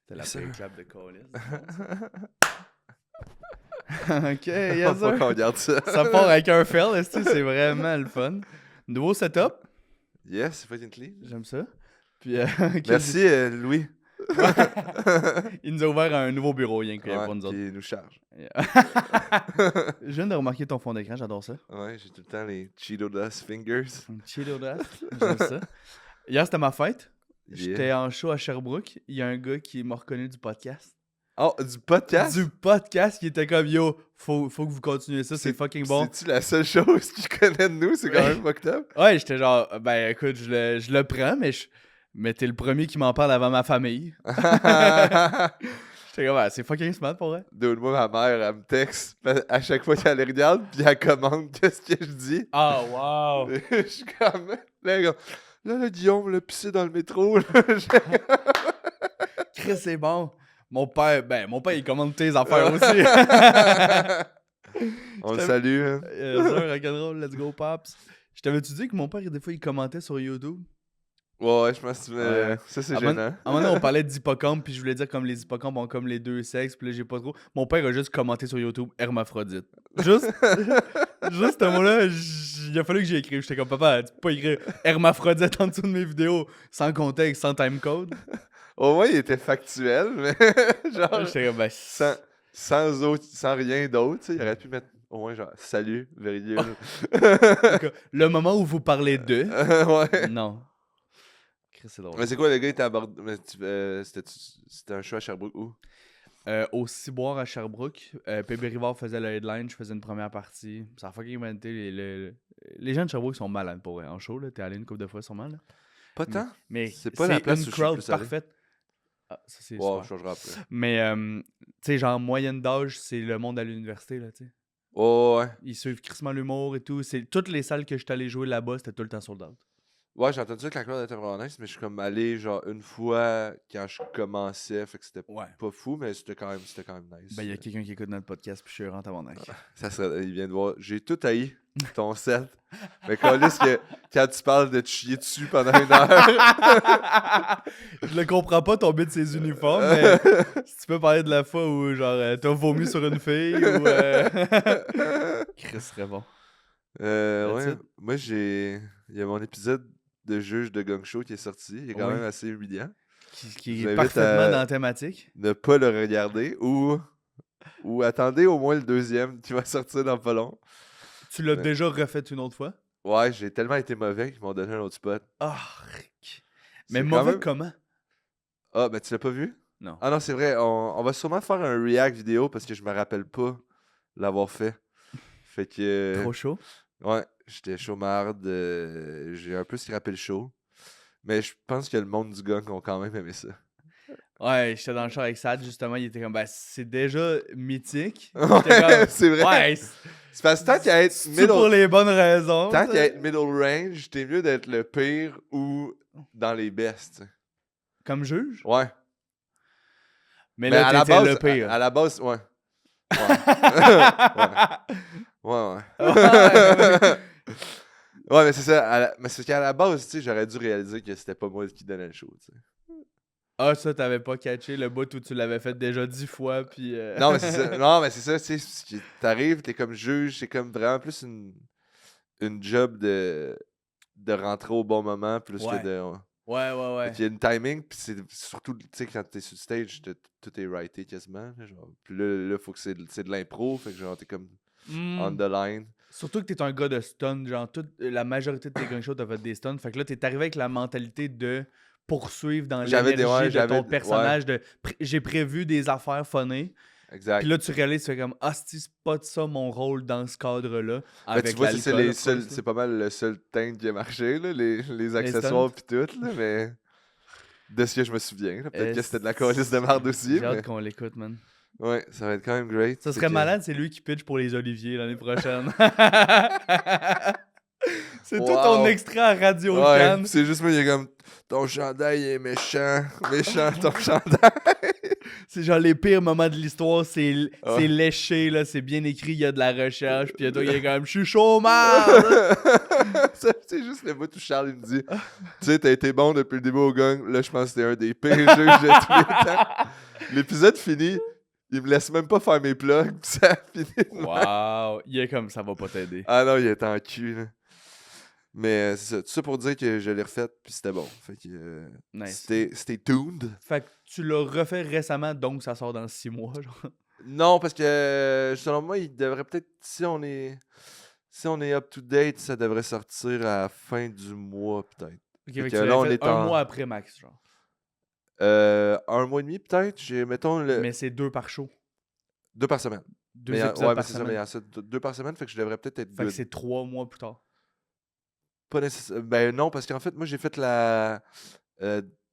C'était la pire clap de Callis. Ok, Faut yes pas sir. qu'on regarde ça. Ça part avec un fail, est-ce que c'est vraiment le fun. Nouveau setup, Yes, c'est fucking clean. j'aime ça. Puis, Merci, Louis. il nous a ouvert un nouveau bureau, rien que Ouais, pour nous qui autres. nous charge. Je viens de remarquer ton fond d'écran, j'adore ça. Ouais, j'ai tout le temps les Cheeto Dust Fingers. Cheeto Dust, j'aime ça. Hier, c'était ma fête. Yeah. J'étais en show à Sherbrooke. Il y a un gars qui m'a reconnu du podcast. Oh, du podcast? Du podcast, qui était comme yo, faut que vous continuez ça, c'est fucking bon. C'est-tu la seule chose qu'il connaît de nous? C'est quand même fucked up. Ouais, j'étais genre, ben écoute, je le prends, mais t'es le premier qui m'en parle avant ma famille. J'étais comme, ouais, c'est fucking smart pour vrai. Dude, moi, ma mère, elle me texte à chaque fois qu'elle les regarde, puis elle commande qu'est-ce que je dis. Ah, wow. Je suis comme, là, Guillaume, l'a pissé dans le métro. Chris, c'est bon. Mon père, il commande tes affaires aussi. On le salue. Hein. Rock'n'roll, let's go, Pops. Je t'avais-tu dit que mon père, des fois, il commentait sur YouTube? Ouais, je pense que Ouais. ça, c'est À un gênant. moment donné, on parlait d'hippocampes, puis je voulais dire comme les hippocampes ont comme les deux sexes, puis là, j'ai pas trop. Mon père a juste commenté sur YouTube hermaphrodite. Juste ce mot-là, il a fallu que j'y écrive. J'étais comme, papa, tu peux pas écrire hermaphrodite en dessous de mes vidéos sans contexte, sans timecode. Au moins, il était factuel, mais genre, J'étais comme, ben, sans rien d'autre, tu sais, il aurait pu mettre au moins genre, salut, virgule. le moment où vous parlez d'eux, Ouais. non. Chris, c'est drôle. Mais c'est quoi, le gars, il t'a abordé. C'était un show à Sherbrooke où? Au Ciboire à Sherbrooke, Pébé Rivard faisait le headline, je faisais une première partie. Ça a fucking humanité. Les gens de Sherbrooke sont malades pour vrai. En show, là, t'es allé une couple de fois sûrement. Là. Pas tant. Mais C'est pas la place une où je suis crowd plus allé. parfaite. Ah, ça c'est Wow, super. je changerai après. Mais, tu sais, genre, moyenne d'âge, c'est le monde à l'université, là, tu sais. Oh, ouais. Ils suivent crissement l'humour et tout. Toutes les salles que j'étais allé jouer là-bas, c'était tout le temps sold out. Ouais, j'ai entendu que la crowd était vraiment nice, mais je suis comme allé genre une fois quand je commençais, fait que c'était Ouais. pas fou, mais c'était quand même nice. Ben, il y a quelqu'un qui écoute notre podcast, puis je suis rentré avant Ça serait, il vient de voir. J'ai tout haï ton set. Mais câlisse que quand tu parles de te chier dessus pendant 1 heure. Je le comprends pas tomber de ses uniformes, mais si tu peux parler de la fois où genre t'as vomi sur une fille ou Chris serait bon. Ouais. it. Moi il y a mon épisode de juge de Gong Show qui est sorti. Il est quand Oui. même assez humiliant. Qui Je est vous invite parfaitement à- dans la thématique. Ne pas le regarder ou attendez au moins le 2e qui va sortir dans pas long. Tu l'as Ouais. déjà refait une autre fois? Ouais, j'ai tellement été mauvais qu'ils m'ont donné un autre spot. Ah, Rick. Mais C'est quand mauvais même- comment? Ah, ben tu l'as pas vu? Non. Ah non, c'est vrai. On va sûrement faire un react vidéo parce que je me rappelle pas l'avoir fait. Fait que... Trop chaud? Ouais, j'étais chaumarde. J'ai un peu scrappé le show. Mais je pense que le monde du gong ont quand même aimé ça. Ouais, j'étais dans le char avec Sad, justement, il était comme, ben, c'est déjà mythique. Ouais, J'étais comme, c'est vrai. ouais, C'est parce que tant qu'à être c'est pour les bonnes raisons. tant t'sais. qu'à être middle range, t'es mieux d'être le pire ou dans les best. t'sais. Comme juge? Ouais. Mais Mais là, à la t'étais base, le pire. à la base, ouais. Ouais. Ouais, mais c'est ça. Mais c'est qu'à la base, tu sais, j'aurais dû réaliser que c'était pas moi qui donnais le show, tu sais. Ah, ça, t'avais pas catché le bout où tu l'avais fait déjà 10 fois, puis... Non, mais c'est ça. Non, mais c'est ça, tu sais. T'arrives, t'es comme juge, c'est comme vraiment plus une job de rentrer au bon moment, plus Ouais. que de... Ouais. Il y a une timing, puis c'est surtout, tu sais, quand t'es sur le stage, tout est writé quasiment. Là, genre. Puis là, faut que c'est de l'impro, fait que genre, t'es comme on the line. Surtout que t'es un gars de stun, genre, la majorité de tes gun shows, t'as fait des stuns. Fait que là, t'es arrivé avec la mentalité de poursuivre dans l'énergie de ton personnage, j'ai prévu des affaires funnées. Exact. Puis là, tu réalises, tu fais comme, ah, c'est pas de ça mon rôle dans ce cadre-là. Mais Avec tu vois, l'alcool, c'est pas mal le seul teint qui a marché, là, les accessoires pis tout, là, mais de ce que je me souviens. là. Peut-être que c'était de la calice de merde aussi. J'ai hâte Mais... qu'on l'écoute, man. Ouais, ça va être quand même great. Ça serait malade, c'est lui qui pitch pour les Oliviers l'année prochaine. C'est tout ton Wow. extrait à Radio Ouais, Cannes. pis c'est juste moi, il est comme ton chandail est méchant. Méchant ton chandail. C'est genre les pires moments de l'histoire, c'est Ouais. léché, là, c'est bien écrit, il y a de la recherche, puis toi, il est comme « Je suis chômage! C'est juste le bout où Charles il me dit tu sais, t'as été bon depuis le début au gang. Là, je pense que c'était un des pires jeux que j'ai tous les temps. L'épisode fini, il me laisse même pas faire mes plugs, pis ça a fini. » Wow! Il est comme « Ça va pas t'aider. Ah non, il est en cul, là. Mais c'est ça. Tout ça pour dire que je l'ai refait, puis c'était bon. Fait que Nice. stay tuned. Fait que tu l'as refait récemment, donc ça sort dans 6 mois, genre. Non, parce que selon moi, il devrait peut-être, si on est up to date, ça devrait sortir à la fin du mois, peut-être. Ok, Fait fait que que tu là, on l'as fait est un en- mois après max, genre. 1 mois et demi, peut-être. J'ai, mettons, Mais c'est 2 par show. 2 par semaine. 2 Mais épisodes ouais, mais par c'est ça, mais il y semaine. a ça, 2 par semaine, fait que je devrais peut-être être Fait que good. c'est 3 mois plus tard. Pas nécessairement. Ben non, parce qu'en fait, moi, j'ai fait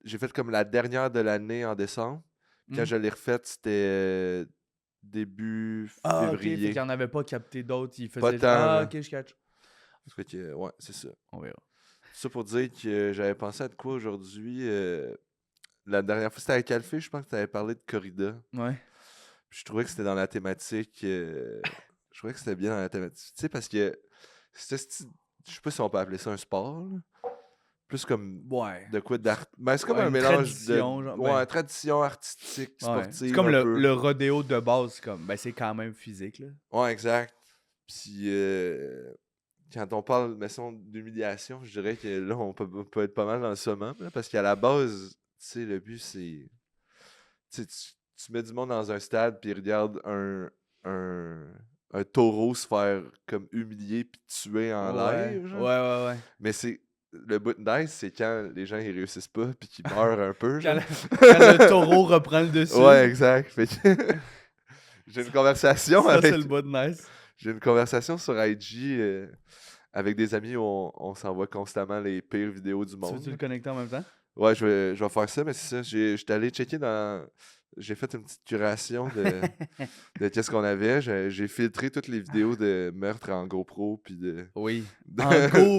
j'ai fait comme la dernière de l'année en décembre. Quand Hmm. je l'ai refaite, c'était début Ah, ok, fait février. qu'il y en avait pas capté d'autres, il Pas faisait... tant, Ah, là. ok, je catch. Fait que, ouais, c'est ça. On verra. Ça pour dire que j'avais pensé à de quoi aujourd'hui. La dernière fois, c'était avec Alphée, je pense que tu avais parlé de corrida. Ouais. Je trouvais que c'était dans la thématique. Je trouvais que c'était bien dans la thématique. Tu sais, parce que je sais pas si on peut appeler ça un sport. Là. Plus comme Ouais. de quoi d'art. Ben, c'est comme Ouais, un une mélange tradition, de. genre, Ouais, ben. tradition artistique, Ouais. sportive. C'est comme un le, peu. le rodéo de base, c'est comme... Ben, c'est quand même physique, là. Ouais, exact. Puis quand on parle, mettons, d'humiliation, je dirais que là, on peut être pas mal dans le summum. Là, parce qu'à la base, tu sais, le but, c'est. Tu sais, tu mets du monde dans un stade, puis regarde un taureau se faire comme humilier puis tuer en Ouais. live. Genre. Ouais. Mais c'est. Le bout de nice, c'est quand les gens ils réussissent pas puis qu'ils meurent un peu. Quand Genre. quand le taureau reprend le dessus. Ouais, exact. Fait que j'ai une conversation Ça, avec. c'est le bout de nice. J'ai une conversation sur IG avec des amis où on s'envoie constamment les pires vidéos du Tu monde. veux-tu le connecter en même temps? Ouais, je vais faire ça, mais c'est ça. J'étais allé checker dans. J'ai fait une petite curation de qu'est-ce qu'on avait. J'ai filtré toutes les vidéos de meurtres en GoPro puis de. Oui. de- En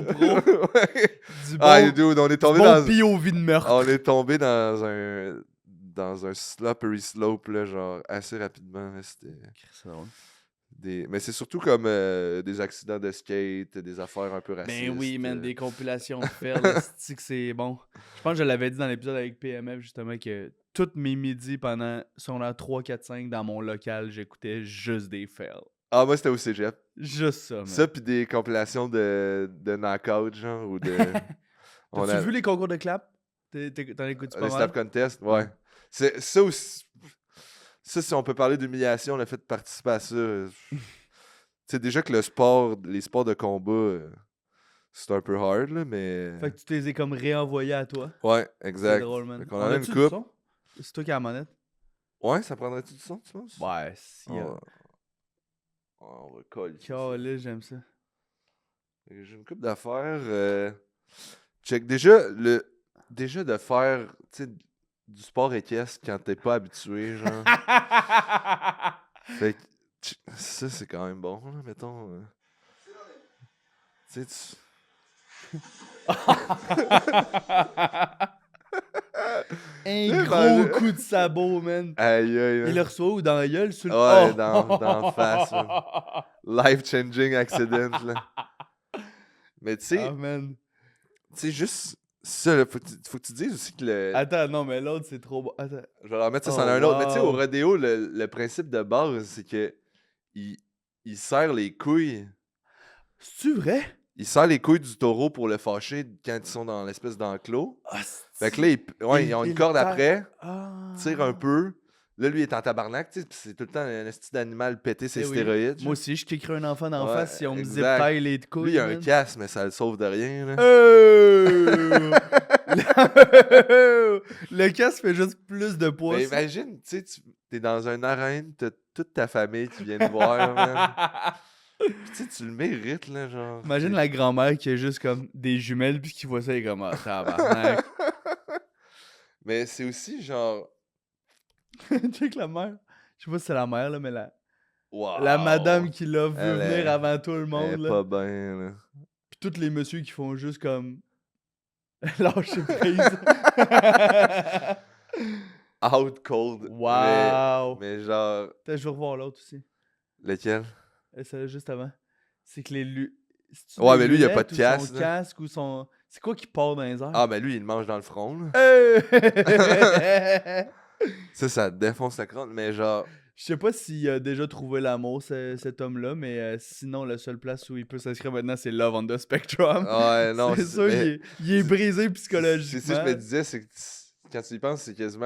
GoPro. Ouais. Du Ah, bon, dude, on est du tombé bon dans. POV de meurtre. On est tombé dans un slippery slope, là, genre assez rapidement. Là, c'était. C'est drôle. Mais c'est surtout comme des accidents de skate, des affaires un peu racistes. Ben oui, man, des compilations de fails, c'est que c'est bon. Je pense que je l'avais dit dans l'épisode avec PMF, justement, que tous mes midis pendant secondaire 3, 4, 5 dans mon local, j'écoutais juste des fails. Ah, moi, c'était au cégep. Juste ça, man. Ça, puis des compilations de knockout, genre, ou de... T'as-tu vu les concours de clap? T'en écoutes-tu pas Les mal? slap contest, ouais. C'est ça aussi... Ça, si on peut parler d'humiliation, le fait de participer à ça... C'est déjà que les sports de combat, c'est un peu hard, là, mais... Fait que tu t'es comme réenvoyé à toi. Ouais, C'est exact. drôle, man. Fait qu'on en a une a-tu du coupe. son? C'est toi qui as la manette? Ouais, ça prendrait-tu du son, tu penses? Ouais, si. On va coller. Calé, j'aime ça. J'ai une couple d'affaires. Check. Déjà de faire tu sais, du sport équestre quand t'es pas habitué, genre. Fait que ça, c'est quand même bon, là, mettons. Tu sais, Un gros coup de sabot, man. Aïe, aïe, Il man. le reçoit ou dans la gueule? Sur le... Ouais, Oh! dans la face, man. Life-changing accident, là. Mais tu sais, Ah, man. juste ça, là, faut que tu dises aussi que le... Attends, non, mais l'autre, c'est trop bon. Attends. Je vais leur mettre ça Oh, sur un autre. Mais tu sais, au wow. rodéo, le principe de base, c'est que il serre les couilles. C'est-tu vrai? Il serre les couilles du taureau pour le fâcher quand ils sont dans l'espèce d'enclos. Ah, Fait que là, ils ont une corde après, Ah. tire un peu. Là, lui, il est en tabarnak, tu sais, pis c'est tout le temps un esti d'animal pété ses Eh oui. stéroïdes. Moi genre. aussi, je kickerais un enfant d'en Ouais, face si on me exact. zip taille les couilles. Lui, il a un man. casque, mais ça le sauve de rien. Là. Le casque fait juste plus de poids. Mais ça. imagine, tu sais, t'es dans une arène, t'as toute ta famille qui vient te voir, man. Pis tu sais, tu le mérites, là, genre. Imagine la grand-mère qui a juste comme des jumelles puis qui voit ça et comme ah tabarnak. Mais c'est aussi genre. Check la mère. Je sais pas si c'est la mère là, mais la Wow. madame qui l'a veut Elle venir est- avant tout le Elle monde est là. pas bien, là. Puis tous les messieurs qui font juste comme lâcher prise. Out cold. Wow! Mais genre, Peut-être je vais revoir l'autre aussi. lequel? Celle-là juste avant. C'est que les Ouais, mais lui, il a pas de ou casque, son là. casque ou son... C'est quoi qui part dans les airs? Ah, mais lui, il le mange dans le front, là. Ça défonce la crâne, mais genre... Je sais pas s'il a déjà trouvé l'amour, cet homme-là, mais sinon, la seule place où il peut s'inscrire maintenant, c'est Love on the Spectrum. Ouais, non, C'est sûr, mais il est brisé c'est psychologiquement. ça que je me disais, c'est que quand tu y penses, c'est quasiment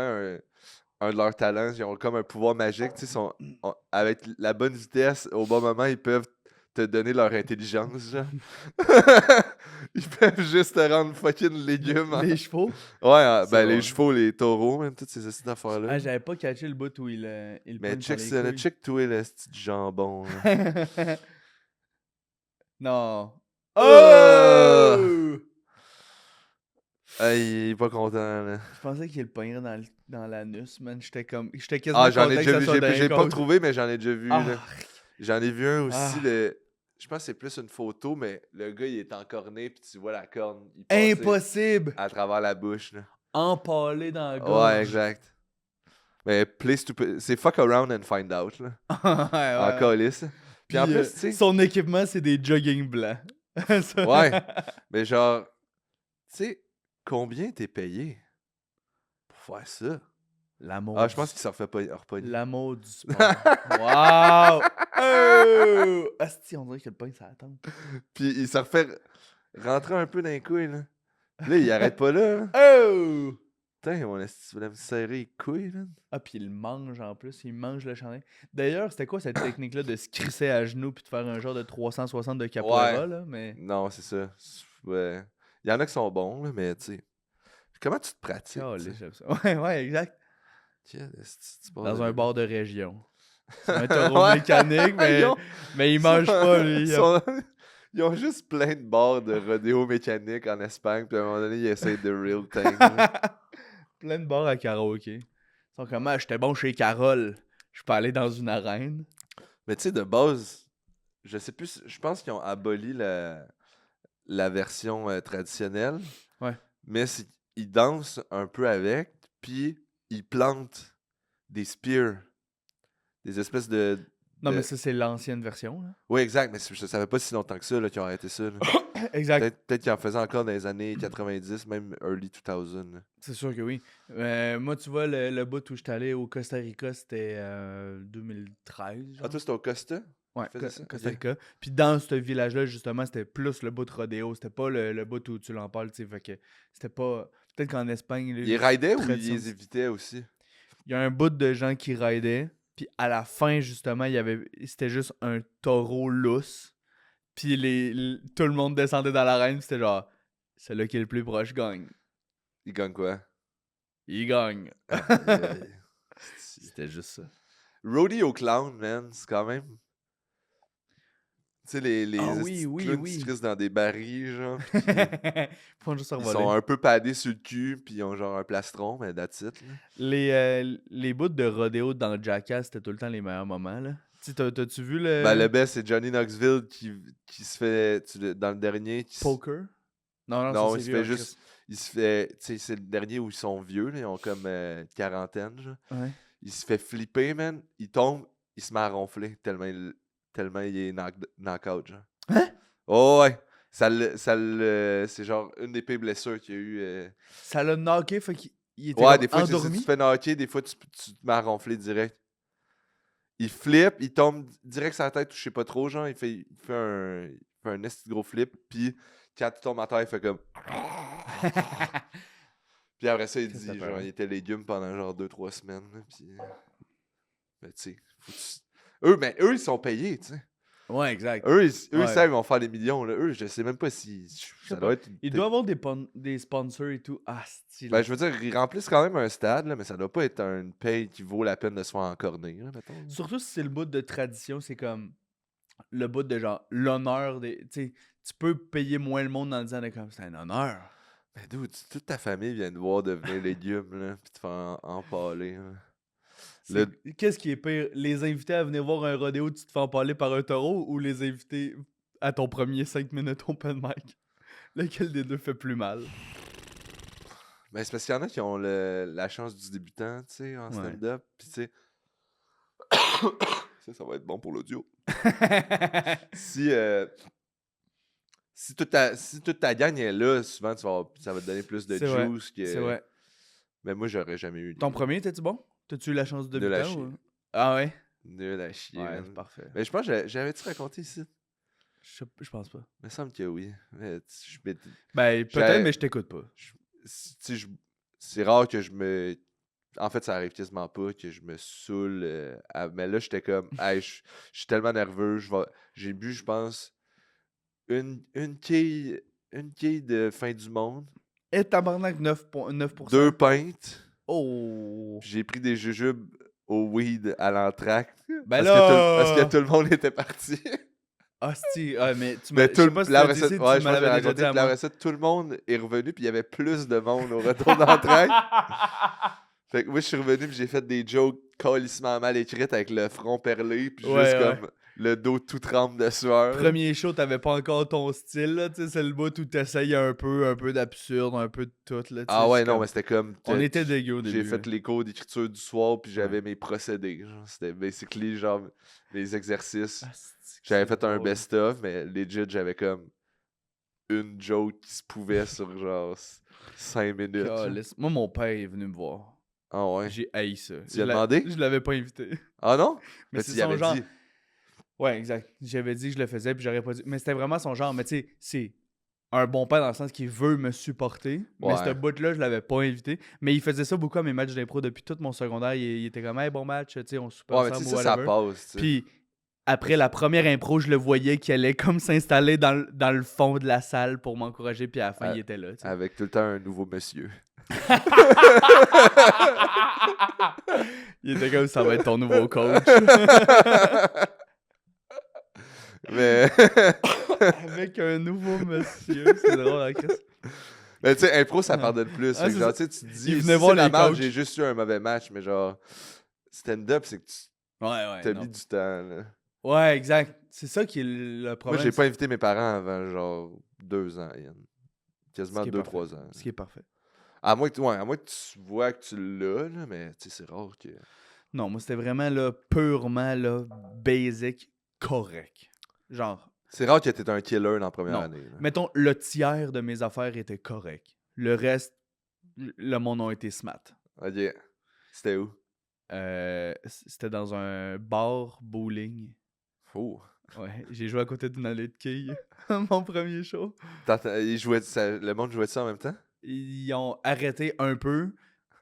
un de leurs talents. Ils ont comme un pouvoir magique, tu sais, avec la bonne vitesse, au bon moment, ils peuvent te donner leur intelligence, genre. Ils peuvent juste te rendre fucking légumes. Hein. Les chevaux. Ouais, C'est ben bon. les chevaux, les taureaux, même, toutes ces astuces d'affaires-là. Ah, j'avais pas catché le bout où il Mais pogne par check les ça, là, couilles. check toi, le petit jambon. Là. Non. Euh. Oh! Ah, il est pas content, là. Je pensais qu'il le pognerait dans l'anus, man. J'étais quasiment Ah, j'en ai content que déjà ça vu, soit dans les j'ai pas côtes. retrouvé, mais j'en ai déjà vu, là. Ah, J'en ai vu un aussi, Ah. je pense que c'est plus une photo, mais le gars, il est encorné, puis tu vois la corne, il passe impossible! à travers la bouche, là. Empalé dans la gorge. Ouais, exact. Mais c'est fuck around and find out, là. En ouais. calice. Puis en plus, tu sais, son équipement, c'est des jogging blancs. Ça- ouais, mais genre, tu sais, combien t'es payé pour faire ça? L'amour. Ah, je pense qu'il s'en refait pas repogner. L'amour du sport. Wow! Oh! Asti, on dirait que le pain, ça attend. Puis il s'en refait rentrer un peu dans les couilles, là. Puis là, il arrête pas là. Hein. Oh! Putain, mon esti, tu voulais me serrer les couilles, man? Ah, puis il mange en plus, il mange le chandail. D'ailleurs, c'était quoi cette technique-là de se crisser à genoux puis de faire un genre de 360 de capoeira, Ouais. là? Mais. Non, c'est ça. Ouais. Il y en a qui sont bons, là, mais tu sais. Comment tu te pratiques? Calé, tu sais? j'aime ça. Ouais, exact. Tiens, esti, tu pars Dans de un là. bar de région. C'est un taureau Ouais. mécanique, mais il mange pas, lui. Ils ont juste plein de bars de rodéo mécanique en Espagne, puis à un moment donné, ils essayent de real thing. là. Plein de bars à karaoké. Ils sont comme, ah, j'étais bon chez Carole. Je peux aller dans une arène. Mais tu sais, de base, je sais plus, je pense qu'ils ont aboli la version traditionnelle. Ouais. Mais ils dansent un peu avec, puis ils plantent des spears. Des espèces de. Non, mais ça, c'est l'ancienne version, là. Oui, exact, mais ça fait pas si longtemps que ça qu'ils ont arrêté ça. Là. Exact. Peut-être qu'ils en faisaient encore dans les années 90, même early 2000. là. C'est sûr que oui. Moi, tu vois, le bout où j'étais allé au Costa Rica, c'était 2013. Genre. Ah, toi, c'était au Costa? Ouais, faisais ça? Costa Ok. Rica. Puis dans ce village-là, justement, c'était plus le bout de rodéo. C'était pas le bout où tu l'en parles, tu sais. Fait que c'était pas. Peut-être qu'en Espagne. Ils les ridaient ou ils tradition- les évitaient aussi? Il y a un bout de gens qui ridaient. Puis à la fin, justement, c'était juste un taureau lousse. Puis tout le monde descendait dans l'arène. C'était genre, celui qui est le plus proche gagne. Ils gagnent quoi? Il gagne. Euh, C'était juste ça. Rodeo Clown, man, c'est quand même. Tu sais, les Ah estis oui, de clowns oui. qui se crissent dans des barils, genre. Faut juste Ils revoler. sont un peu padés sur le cul, puis ils ont genre un plastron, mais that's it. Là. Les bouts de rodéo dans Jackass, c'était tout le temps les meilleurs moments, là. Tu sais, t'as-tu vu le... Ben, le best, c'est Johnny Knoxville qui se fait. Dans le dernier. Poker? Non, Non, ça, il c'est se vieux, fait hein, juste. Il se fait. Tu sais, c'est le dernier où ils sont vieux, là, ils ont comme quarantaine, genre. Chris. Ouais. Il se fait flipper, man. Il tombe, il se met à ronfler tellement il est knock-out, genre. Hein? Oh, ouais. C'est genre une des pires blessures qu'il y a eu. Ça l'a knocké, fait qu'il était Ouais, comme des fois, tu endormi. te fais knocker, des fois, tu te mets à ronfler direct. Il flippe, il tombe direct sur la tête, ou je sais pas trop, genre, il fait un esti de gros flip, puis quand tu tombes à terre, il fait comme. Puis après ça, il Qu'est-ce que dit, ça fait, genre, hein? il était légume pendant genre 2-3 semaines, là, puis. Mais tu sais, eux, ils sont payés, tu sais. Ouais, exact. Eux, ils Ouais. savent, ils vont faire des millions, là. Eux, je sais même pas si. Ça doit être. Il doit avoir des sponsors et tout. Ah, style. Ben, je veux dire, ils remplissent quand même un stade, là, mais ça doit pas être une paye qui vaut la peine de se faire encorner, là, mettons. là. Surtout si c'est le bout de tradition, c'est comme le bout de genre l'honneur des. Tu sais, tu peux payer moins le monde en disant de comme c'est un honneur. Ben, dude, toute ta famille vient de voir devenir légumes, là, pis te faire empaler, là. Qu'est-ce qui est pire? Les inviter à venir voir un rodéo, tu te fais empaler par un taureau ou les inviter à ton premier 5 minutes open mic? Lequel des deux fait plus mal? Ben, c'est parce qu'il y en a qui ont la chance du débutant, tu sais, en Ouais. stand-up. Puis, tu sais, ça va être bon pour l'audio. Si, si toute ta gang est là, souvent, ça va te donner plus de C'est vrai, juice que... c'est vrai. Mais moi, j'aurais jamais eu Ton premier, t'es-tu bon? T'as-tu eu la chance de Nul à débutant? chier. Ou... Ah ouais? Nul à chier, Ouais, man. c'est parfait. Mais je pense que j'avais-tu raconté ici? Je pense pas. Il me semble que oui. Mais Ben, peut-être, mais je t'écoute pas. c'est rare que je me... En fait, ça arrive quasiment pas que je me saoule. Mais là, j'étais comme, hey, je suis tellement nerveux. J'ai bu, je pense, une quille de fin du monde, Et tabarnak, 9%. 2 pintes, Oh! puis j'ai pris des jujubes au weed à l'entracte. Ben Parce que là! tout le monde était parti. Hostie, mais tu Mais m'as... Je sais pas si tu l'as dit ouais, ici, je tu pense me que j'ai l'avais déjà raconté, dit à puis moi. après ça, tout le monde est revenu, puis il y avait plus de monde au retour d'entraque. Fait que moi, je suis revenu, puis j'ai fait des jokes calissement mal écrites avec le front perlé, puis Ouais, juste ouais. comme le dos tout trempe de sueur. Premier show, t'avais pas encore ton style, là, tu sais, c'est le bout où t'essayes un peu d'absurde, un peu de tout, là, tu sais, Ah ouais, c'est non, comme- mais c'était comme... On était dégueu au J'ai début. fait les cours d'écriture du soir, puis j'avais Ouais. mes procédés. Genre. C'était basically, genre, les exercices. Asti que J'avais c'est fait un drôle. best-of, mais legit, j'avais comme une joke qui se pouvait sur, genre, 5 minutes. genre. Calisse. Moi, mon père est venu me voir. Ah ouais. J'ai haï ça. Tu lui as demandé? Je l'avais pas invité. Ah non? Mais Mais c'est tu y son avais genre. dit. Ouais, exact. J'avais dit que je le faisais, puis j'aurais pas dit. Mais c'était vraiment son genre. Mais tu sais, c'est un bon père dans le sens qu'il veut me supporter. Mais Ouais. ce bout-là, je l'avais pas invité. Mais il faisait ça beaucoup à mes matchs d'impro depuis tout mon secondaire. Il était comme, hey, bon match, tu sais, on se super Ouais, mais tu ensemble sais, ou ça whatever. passe, tu sais. Puis après la première impro, je le voyais qu'il allait comme s'installer dans le fond de la salle pour m'encourager. Puis à la fin, il était là. Tu sais. Avec tout le temps un nouveau monsieur. Il était comme, ça va être ton nouveau coach. Mais... Avec un nouveau monsieur. C'est drôle, hein, Chris? Mais tu sais, impro, ça pardonne plus. Ah, Fait que c'est genre, ça. tu sais, tu te dis, Il si venait c'est voir de la les merde, coachs. j'ai juste eu un mauvais match, mais genre, stand-up, c'est que tu Ouais, t'as non. mis du temps, là. Ouais, exact. C'est ça qui est le Moi, problème. j'ai pas invité mes parents avant, genre, 2 ans, Yann. Quasiment Ce qui est 2-3 parfait. ans. Ce qui est parfait. À moins que tu vois que tu l'as, là, mais tu sais, c'est rare que... Non, moi, c'était vraiment, là, purement, là, basic, correct. Genre, C'est rare que t'étais un killer dans la première non. année, là. Mettons, le tiers de mes affaires était correct. Le reste, le monde a été smart. Ok. C'était où? C'était dans un bar bowling. Oh. Ouais, j'ai joué à côté d'une allée de quilles. Mon premier show. Le monde jouait ça en même temps? Ils ont arrêté un peu,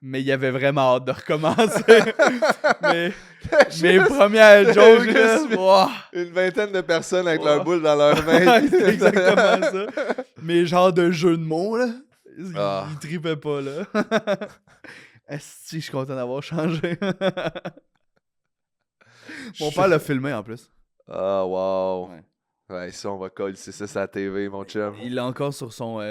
mais ils avaient vraiment hâte de recommencer. mais mes premières jokes, là, Juste ouah, Une vingtaine de personnes avec Oh. leur boule dans leurs mains. c'est exactement ça. Mais genre de jeu de mots, là, ils Ah. tripaient pas, là. Esti, je suis content d'avoir changé. Mon père l'a filmé, en plus. Ah, wow. Ouais. Ouais, ça, on va coller c'est ça sur la TV, mon chum. Il l'a encore sur son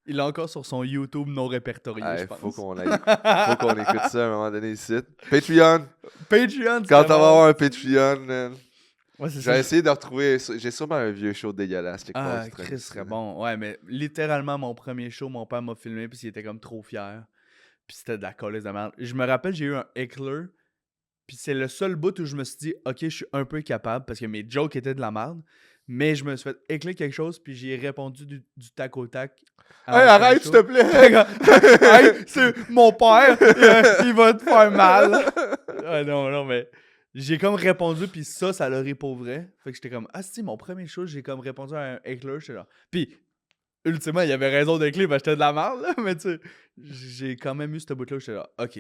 il l'a encore sur son YouTube non répertorié, Ouais, je pense. faut qu'on écoute ça à un moment donné ici. Patreon! Patreon, Quand on c'est va bon. avoir un Patreon, man. Ouais, c'est Je ça. vais essayer de retrouver. J'ai sûrement un vieux show dégueulasse quelque part. Ah, qui traîne Chris ici, serait là. bon. Ouais, mais littéralement, mon premier show, mon père m'a filmé, puis il était comme trop fier. Puis c'était de la colisse de merde. Je me rappelle, j'ai eu un heckler, puis c'est le seul bout où je me suis dit, ok, je suis un peu capable, parce que mes jokes étaient de la merde, mais je me suis fait heckler quelque chose, puis j'ai répondu du tac au tac. à Hey, mon arrête, s'il te premier show. plaît! Hey, c'est mon père, il va te faire mal. Ah non, mais j'ai comme répondu, puis ça l'a ri pour vrai. Fait que j'étais comme, ah si, mon premier show, j'ai comme répondu à un heckler, j'étais là. Puis, ultimement, il avait raison d'heckler, parce que j'étais de la merde, là, mais tu sais, j'ai quand même eu ce bout-là où j'étais là, ok.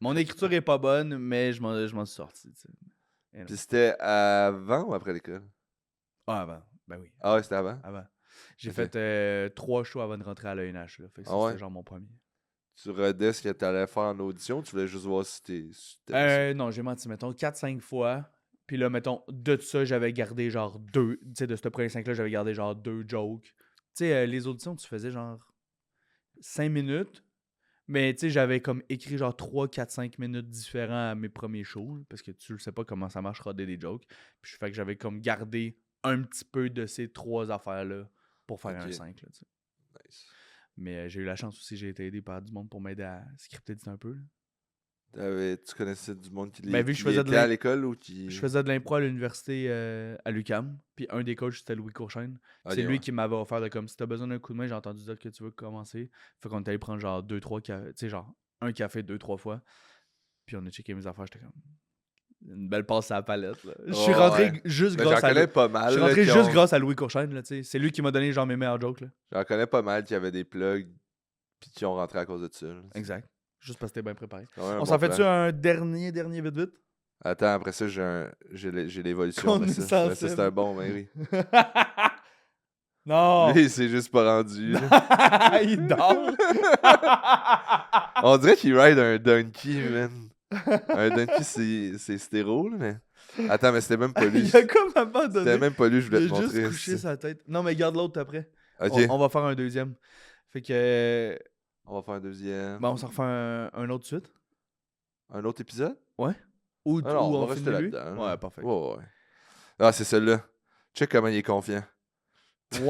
Mon écriture est pas bonne, mais je m'en suis sorti, tu sais. Puis c'était avant ou après l'école? Ah, avant. Ben oui, Ah ouais, c'était avant. avant. J'ai Ok. fait 3 shows avant de rentrer à l'ENH, là. Fait que ça, Ah ouais? c'était genre mon premier. Tu redais ce que t'allais faire en audition, tu voulais juste voir si t'aimais ça? Non, j'ai menti, mettons 4-5 fois. Puis là, mettons, de ça, j'avais gardé genre 2. Tu sais, de ce premier 5-là, j'avais gardé genre 2 jokes. Tu sais, les auditions, tu faisais genre 5 minutes. Mais tu sais, j'avais comme écrit genre 3-4-5 minutes différents à mes premiers shows. Parce que tu sais pas comment ça marche roder des jokes. Puis fait que j'avais comme gardé un petit peu de ces 3 affaires-là pour faire un Ok. 5. Là, tu sais. Nice. Mais j'ai eu la chance aussi, j'ai été aidé par du monde pour m'aider à scripter un peu. Là. Tu connaissais du monde qui, Ben, vu que qui je faisais de était à l'école ou qui. Je faisais de l'impro à l'université à l'UQAM. Puis un des coachs, c'était Louis Courchaine. Ok, C'est lui ouais. qui m'avait offert de comme si t'as besoin d'un coup de main, j'ai entendu dire que tu veux commencer. Fait qu'on est allé prendre genre 2-3 cafés. Tu sais, genre un café 2-3 fois. Puis on a checké mes affaires, j'étais comme. Une belle passe à la palette. Là. Je suis Ouais, rentré ouais. juste Ben, j'en grâce à connais lui. pas Je mal. suis là, rentré qui juste ont- grâce à Louis Courchaine, là, tu sais. C'est lui qui m'a donné genre mes meilleurs jokes, là. J'en connais pas mal qui avaient des plugs puis qui ont rentré à cause de ça. Là. Exact. Juste parce que t'es bien préparé. C'est quand même un On bon s'en fait-tu plan. un dernier vite vite? Attends, après ça, j'ai l'évolution Qu'on de est ça. Mais ça, c'est sensible. un bon, ben oui. Non! Lui, il s'est juste pas rendu. là. Il dort! On dirait qu'il ride un donkey, man. Un donkey, c'est stéro, là, mais. Attends, mais c'était même pas lui. Il a comme abandonné. C'était même pas lui, je voulais Il te a montrer. juste couché sa tête. Non, mais garde l'autre après. Ok, On va faire un deuxième. Fait que. on va faire un deuxième. Ben, on s'en refait un autre suite. Un autre épisode? Ouais. Ou, Ah non, ou on on va rester finit lui. là-dedans. Ouais, là. parfait. Ouais, ouais. Ah, c'est celui-là. Check comment il est confiant. Wow!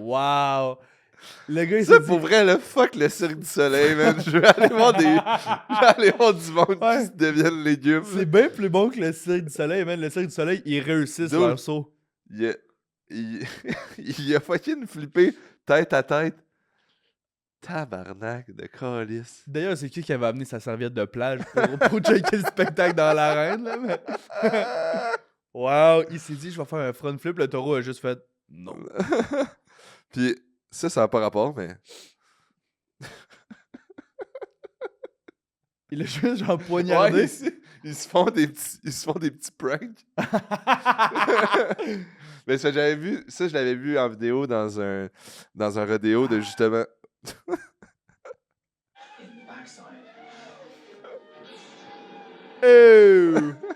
Wow! Le gars, il Ça, s'est pour dit... vrai, le fuck le Cirque du Soleil, man. Je vais aller voir je vais aller voir du monde Ouais. qui se deviennent légumes. C'est bien plus bon que le Cirque du Soleil, man. Le Cirque du Soleil, ils réussissent Dude. leur saut. Il il a fucking flippé tête à tête. Tabarnak de calice. D'ailleurs, c'est qui avait amené sa serviette de plage pour checker le spectacle dans l'arène, là, mais... Wow! Il s'est dit, je vais faire un front flip. Le taureau a juste fait, non. Puis ça n'a pas rapport, mais. Il a juste genre Ouais, poignardé. ils se font des petits pranks. Mais ça, je l'avais vu en vidéo dans un rodéo de justement.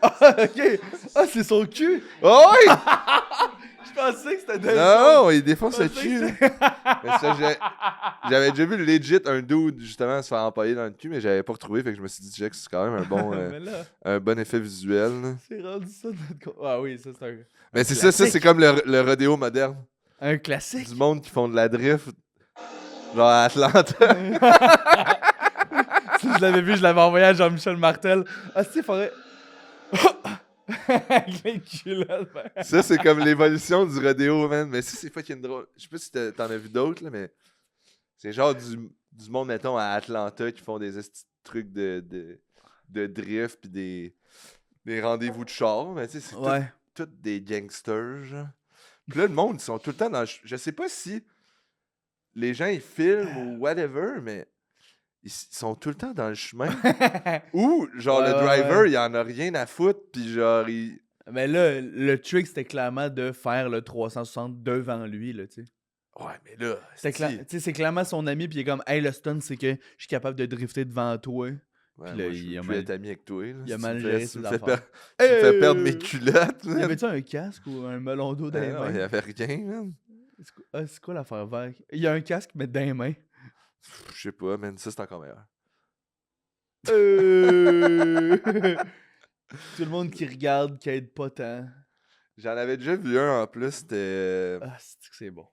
Ah, ok! Ah, c'est son cul! Oh, oui! Je pensais que c'était Non, il défonce Je le pensais cul. que là. c'était- Mais ça, j'avais déjà vu legit un dude justement se faire empailler dans le cul, mais j'avais pas retrouvé, fait que je me suis dit que c'est quand même Mais là, un bon effet visuel. Là. c'est rendu ça notre... Ah oui, ça c'est un... Mais c'est ça, c'est comme le rodéo moderne. Un classique! Du monde qui font de la drift. Genre à Atlanta. Si je l'avais vu, je l'avais envoyé à Jean-Michel Martel. Ah, si, il faudrait... Avec les culottes, ben. Ça, c'est comme l'évolution du rodéo, man. Mais ça, c'est fucking drôle. Je sais pas si t'en as vu d'autres, là, mais c'est genre du monde, mettons, à Atlanta qui font des trucs de drift pis des rendez-vous de char. Mais tu sais, c'est Ouais. tous des gangsters, genre. Puis là, le monde, ils sont tout le temps dans le... Je sais pas si les gens, ils filment ou whatever, mais ils sont tout le temps dans le chemin. Ou, genre, Ouais, le ouais, driver, ouais. il en a rien à foutre, puis genre, il... Mais là, le trick, c'était clairement de faire le 360 devant lui, là, tu sais. Ouais, mais là, Tu sais, c'est clairement son ami, puis il est comme, hey, le stun, c'est que je suis capable de drifter devant toi. Ouais, Puis là, moi, je il veux a plus mal- être ami avec toi. Là, il a si mal tu me géré fais- ses tu me fais affaires. tu me fais perdre Hey! mes culottes. Y man. avait-tu un casque ou un melon d'eau dans les Non, mains? il y avait rien, man. C'est quoi l'affaire vert? Il y a un casque, mais dans les mains. Je sais pas, man. Ça, c'est encore meilleur. Tout le monde qui regarde, qui aide pas tant. J'en avais déjà vu un en plus. C'était Ah, c'est que c'est bon.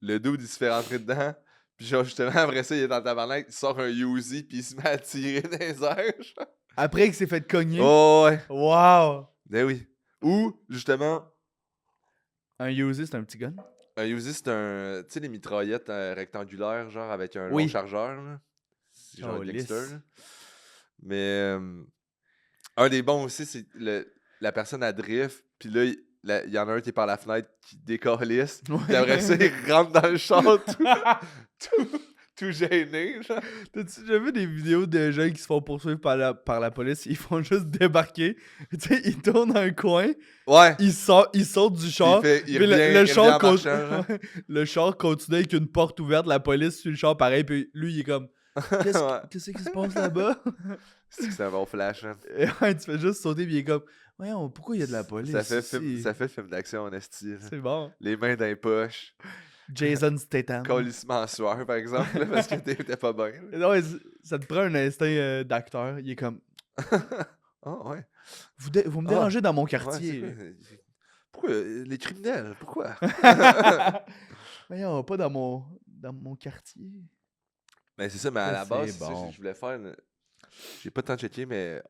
le dude, il se fait rentrer dedans. Puis genre, justement, après ça, il est dans le tabarnak. Il sort un Uzi, puis il se met à tirer dans les airs. genre. Après qu'il s'est fait cogner. Oh, ouais. Wow! Ben oui. Ou, justement, Un Uzi, c'est un petit gun. un Uzi, c'est un. Tu sais, les mitraillettes rectangulaires, genre avec un Oui. long chargeur. Là. C'est genre Oh, gangster. lisse. Là. Mais un des bons aussi, c'est la personne à drift. Puis là, il y en a un qui est par la fenêtre qui décalisse. Puis après ça, il rentre dans le char tout gêné. Genre. T'as-tu déjà vu des vidéos de gens qui se font poursuivre par la police? Ils font juste débarquer. Tu sais, ils tournent un coin, Ouais. ils sautent du char. Il Puis revient, le il char revient en marchant, genre. le char continue avec une porte ouverte, la police sur le char pareil, puis lui il est comme Ouais. Qu'est-ce qui se passe là-bas? C'est un bon flash. Hein. Et ouais, tu fais juste sauter, puis il est comme voyons, pourquoi il y a de la police? Ça fait ici? film d'action en esti. là. C'est bon. Les mains dans les poches. Jason Statham. Colissement en sueur, par exemple, là, parce que t'es pas bien. là. Non, ça te prend un instinct d'acteur. Il est comme Ah ouais. Vous me Ah, dérangez dans mon ouais, c'est quartier. quoi? Pourquoi? Les criminels, pourquoi? Voyons, pas dans mon quartier. Ben, c'est ça, mais à Ça, la base, c'est c'est ça bon. que je voulais faire. J'ai pas tant checké, mais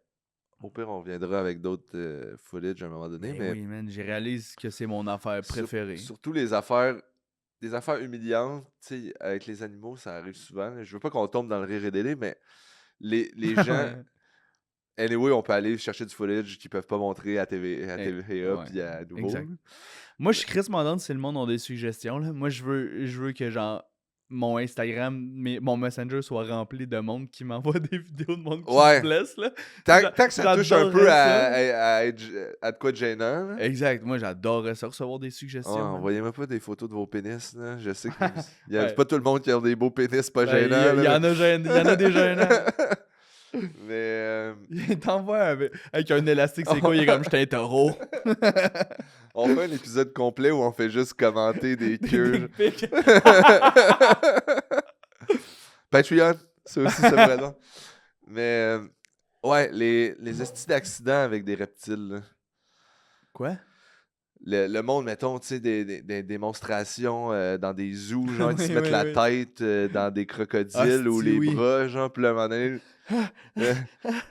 au pire, on reviendra avec d'autres footage à un moment donné. Ben Mais oui, man, j'ai réalisé que c'est mon affaire préférée. surtout des affaires humiliantes, tu sais, avec les animaux, ça arrive souvent. Là. Je veux pas qu'on tombe dans le rire et délai, mais les gens, Ouais. anyway, on peut aller chercher du footage qu'ils peuvent pas montrer à Eh, TVA ouais, puis à Nouveau. exact. Moi, je suis crissement down si le monde a des suggestions. Là. Moi, je veux que genre mon Instagram, mon Messenger soit rempli de monde qui m'envoie des vidéos de monde qui Ouais. se blesse. Là. Tant que ça touche un peu J'adorerais ça. à de quoi de gênant. Là. Exact. Moi, j'adorerais ça, recevoir des Ah, suggestions. man. envoyez-moi pas des photos de vos pénis. Là. Je sais que Ouais. c'est pas tout le monde qui a des beaux pénis pas Ben, gênants. il y en a des gênants. Mais Il t'envoie avec un élastique, c'est quoi? Il est comme, j'étais un taureau. on fait un épisode complet où on fait juste commenter des queues. Des pics. Patreon, ça aussi, c'est vrai, non? Mais, ouais, les estis d'accidents avec des reptiles. Là. Quoi? Le monde, mettons, tu sais, des démonstrations dans des zoos, genre, qui se Oui, mettent oui, la oui. tête dans des crocodiles ou Hostie, les oui. bras, genre, puis là, à un moment donné,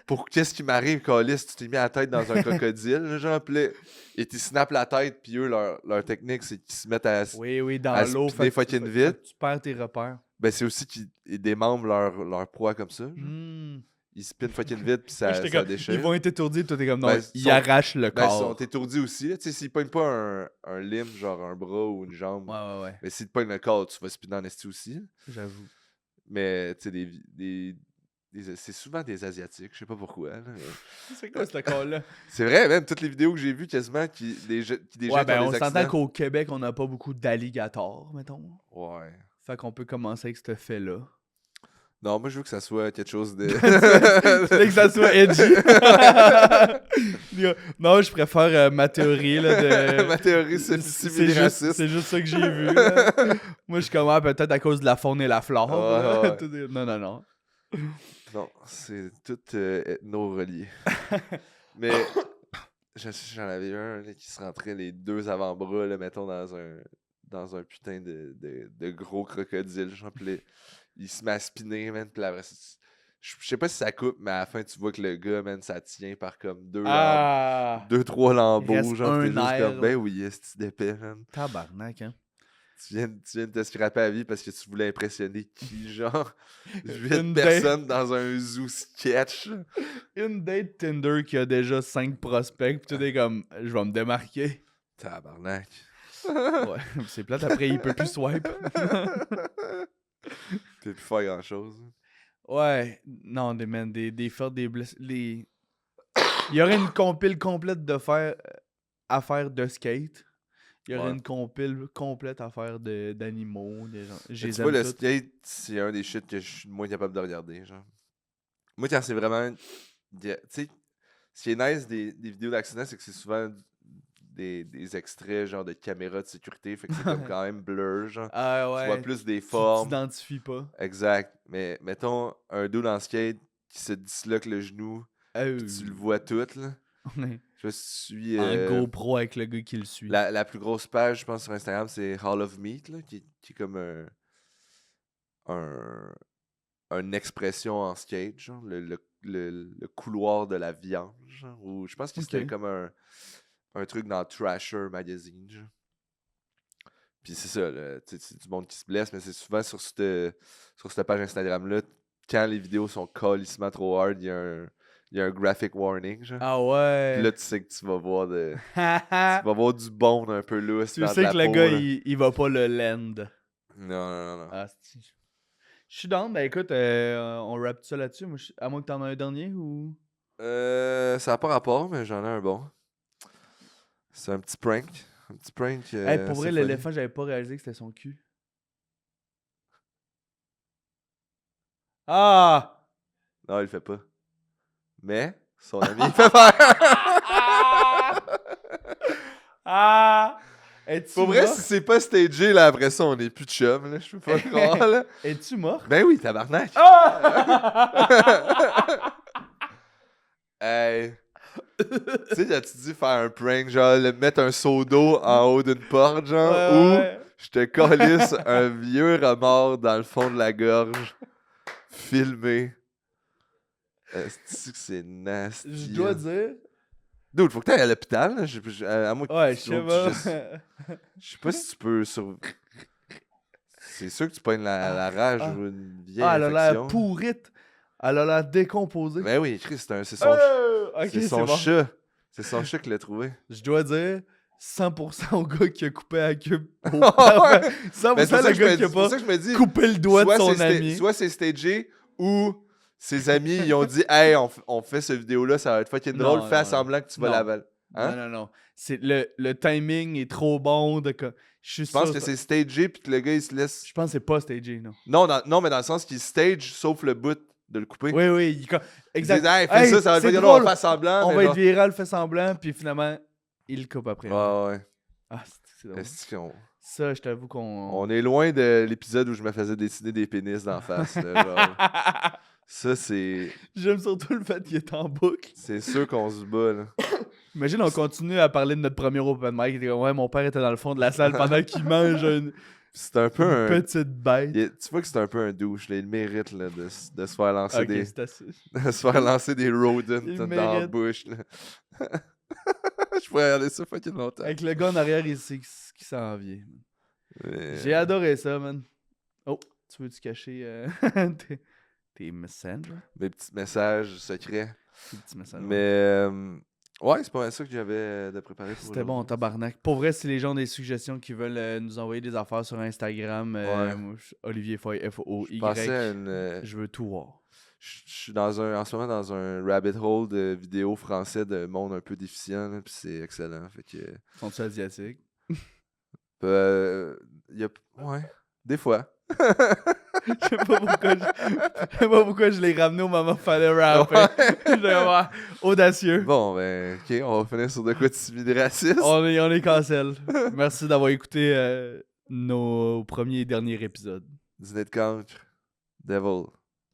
pour qu'est-ce qui m'arrive, Calis, tu t'es mis la tête dans un crocodile, genre, puis là, et tu snappes la tête, puis eux, leur technique, c'est qu'ils se mettent à Oui, dans à l'eau. spinner fucking vite. Tu perds tes repères. Ben, c'est aussi qu'ils démembrent leur proie comme ça. Genre. Hmm. Ils spinent fucking vite, puis Moi, ça, j'étais ça comme, déchire. ils vont être étourdis, toi t'es comme, non, Ben, ils sont- arrachent le Ben, ils corps. sont étourdis aussi. Là. Tu sais, s'ils pognent pas un limb, genre un bras ou une jambe, Ouais. mais s'ils te pognent le corps, tu vas spinner en esti aussi. J'avoue. Mais, tu sais, c'est souvent des Asiatiques, je sais pas pourquoi. Là, mais C'est quoi ce corps-là? c'est vrai, même, toutes les vidéos que j'ai vues, quasiment, des gens qui Ouais, ont ben, on des s'entend accidents. qu'au Québec, on n'a pas beaucoup d'alligators, mettons. Ouais. Fait qu'on peut commencer avec ce fait-là. Non, moi, je veux que ça soit quelque chose de... Tu voulais que ça soit edgy? Non, je préfère ma théorie là, de. Ma théorie, c'est semi-raciste. C'est juste ça que j'ai vu. Là. Moi, je commence peut-être à cause de la faune et la flore. là. Ouais. Tout est- Non. Non, c'est tout ethno-relié. Mais j'en avais un là, qui se rentrait les deux avant-bras, là, mettons, dans un putain de gros crocodile. Genre, puis là, il se met à spinner, man. Puis là, après, je sais pas si ça coupe, mais à la fin, tu vois que le gars, man, ça tient par comme deux, trois lambeaux. reste Genre, un puis t'es juste nerf, comme, ben oui, est-ce d'épais, man. Tabarnak, hein. Tu viens de te scraper la vie parce que tu voulais impressionner qui, genre? 8 Une personnes dans un zoo sketch. Une date Tinder qui a déjà 5 prospects, pis tout est comme, je vais me démarquer. Tabarnak. Ouais, c'est plate, après il peut plus swipe. Tu peux plus faire grand-chose. Ouais, non, des faire des blessures. Il y aurait une compile complète à faire de skate. Il y aurait Ouais. une compile complète à faire d'animaux. Des gens. Mais tu vois, le skate, c'est un des shit que je suis moins capable de regarder. Genre. Moi, quand c'est vraiment. Tu sais, ce qui est nice des vidéos d'accident, c'est que c'est souvent des extraits genre de caméras de sécurité. Fait que c'est comme quand même blur. Genre. Ah ouais. Tu vois plus des Tu formes. t'identifies pas. Exact. Mais mettons un dos dans le skate qui se disloque le genou. Puis tu le vois tout. Là. Je suis. En GoPro avec le gars qui le suit. La plus grosse page, je pense, sur Instagram, c'est Hall of Meat, là, qui est comme une expression en skate, genre, le couloir de la viande. Genre, ou je pense que c'était Ok. comme un truc dans Thrasher Magazine. Genre. Puis c'est ça, là, c'est du monde qui se blesse, mais c'est souvent sur cette page Instagram-là, quand les vidéos sont calissement trop hard, il y a un graphic warning. Genre. Ah ouais. Puis là, tu sais que tu vas voir tu vas voir du bone un peu lousse. Tu dans sais de la que le peau, gars, là. il va pas le land. Non. Ah, je suis down. Ben écoute, on rappe ça là-dessus. Moi, à moins que t'en aies un dernier ou. Ça n'a pas rapport, mais j'en ai un bon. C'est un petit prank. Un petit prank. Hey, pour vrai, c'est l'éléphant, j'avais pas réalisé que c'était son cul. Ah! funny. Non, il le fait pas. Mais, son ami, il fait faire. Ah! Es-tu Pour vrai, mort? si c'est pas stagé, là, après ça, on est plus de chum, là. Je peux pas croire, là. Es-tu mort? Ben oui, tabarnak. Ah! Hey. Tu sais, as-tu dit faire un prank, genre mettre un seau d'eau en haut d'une porte, genre, Ouais. ou je te calisse un vieux remords dans le fond de la gorge, filmé. Est-ce que c'est nasty? Je dois hein? dire. Dude, faut que t'ailles à l'hôpital, là. À moins que Ouais, je tu- sais tu pas. Je sais pas si tu peux C'est sûr que tu pognes la rage ah. ou une vieille Ah, elle a l'air infection. pourrite. Elle a l'air décomposée. Ben oui, Chris, c'est son, Ok, c'est c'est son bon. chat. C'est son chat qui l'a trouvé. Je dois dire 100% au gars qui a coupé la queue. Ouais. 100% Ben, c'est pour ça le que je me gars dis- qui a c'est pour pas ça que je me dis, coupé le doigt de soit son c'est ami. soit c'est stagé ou ses amis ils ont dit hey on fait cette vidéo là ça va être fucking drôle, Non, fais non, semblant que tu vas non. la hein? Non. C'est le timing est trop bon. Je suis Je pense sûr. que c'est stagé puis que le gars il se laisse. Je pense que c'est pas stagé, non. Non, mais dans le sens qu'il stage sauf le bout de le couper. Oui. Exact. Ils disent, hey, fais ça va être c'est fucking drôle. drôle, on va faire semblant. On mais va genre- être viral, fait semblant, puis finalement, il le coupe après. Ouais. Ah, c'est drôle. Est-ce qu'on- Ça, je t'avoue qu'on. On est loin de l'épisode où je me faisais dessiner des pénis d'en face. Là, genre. Ça, c'est. J'aime surtout le fait qu'il est en boucle. C'est sûr qu'on se bat, là. Imagine, on continue à parler de notre premier open mic. Il était comme, ouais, mon père était dans le fond de la salle pendant qu'il mange une C'est un peu un. petite bête. Tu vois que c'est un peu un douche, là. Il mérite là, de se faire lancer Ok, des. c'est assez. de se faire lancer des rodents Il dans la mérite. bouche, là. Je pourrais regarder ça fucking longtemps. Avec le gars en arrière, il sait ce qui s'en vient. Mais- J'ai adoré ça, man. Oh, tu veux-tu cacher tes messengers? Mes petits messages secrets. Tes petits messages. Mais. Ouais, c'est pas mal ça que j'avais de préparer pour C'était bon, aujourd'hui. tabarnak. Pour vrai, si les gens ont des suggestions qui veulent nous envoyer des affaires sur Instagram, Ouais. moi, Olivier Foy, Je pensais à F-O-Y, une. je veux tout voir. Je suis en ce moment dans un rabbit hole de vidéos français de monde un peu déficient, là, puis c'est excellent. Fait que. Sont-ils asiatiques? Y a... Ouais, des fois. Je sais pas pourquoi je l'ai ramené au moment où fallait rapper. Je vais voir. Audacieux. Bon, ben, ok, on va finir sur de quoi de timide raciste. On est cancel. Merci d'avoir écouté nos premiers et derniers épisodes. Dîner de cancre. Devil.